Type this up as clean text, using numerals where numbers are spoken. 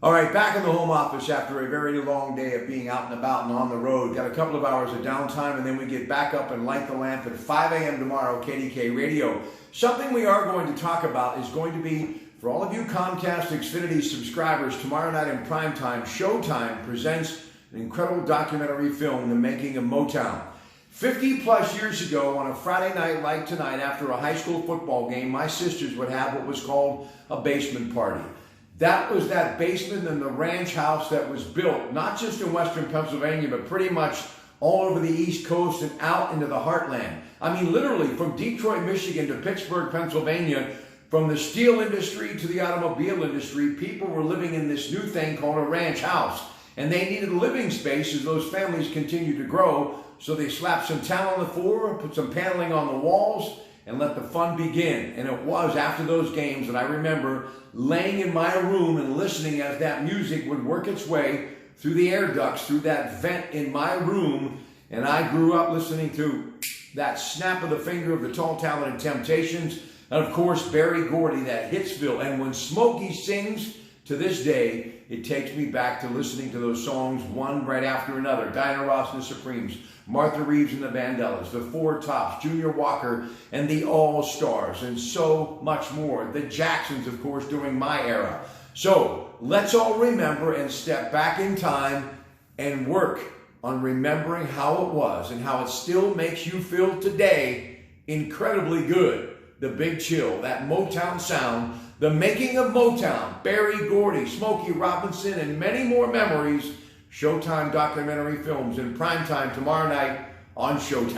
All right, back in the home office after a very long day of being out and about and on the road. Got a couple of hours of downtime, and then we get back up and light the lamp at 5 a.m. tomorrow, KDK Radio. Something we are going to talk about is going to be, for all of you Comcast Xfinity subscribers, tomorrow night in primetime, Showtime presents an incredible documentary film, The Making of Motown. 50 plus years ago, on a Friday night like tonight, after a high school football game, my sisters would have what was called a basement party. That was that basement in the ranch house that was built, not just in western Pennsylvania, but pretty much all over the East Coast and out into the heartland. I mean, literally from Detroit, Michigan to Pittsburgh, Pennsylvania, from the steel industry to the automobile industry, people were living in this new thing called a ranch house. And they needed a living space as those families continued to grow. So they slapped some tile on the floor, put some paneling on the walls, and let the fun begin. And it was after those games that I remember laying in my room and listening as that music would work its way through the air ducts, through that vent in my room. And I grew up listening to that snap of the finger of the Tall, Talented Temptations. And of course, Berry Gordy, that Hitsville. And when Smokey sings, to this day, it takes me back to listening to those songs one right after another. Diana Ross and the Supremes, Martha Reeves and the Vandellas, the Four Tops, Junior Walker and the All-Stars, and so much more. The Jacksons, of course, during my era. So let's all remember and step back in time and work on remembering how it was and how it still makes you feel today incredibly good. The Big Chill, that Motown sound, The Making of Motown, Berry Gordy, Smokey Robinson, and many more memories. Showtime documentary films in primetime tomorrow night on Showtime.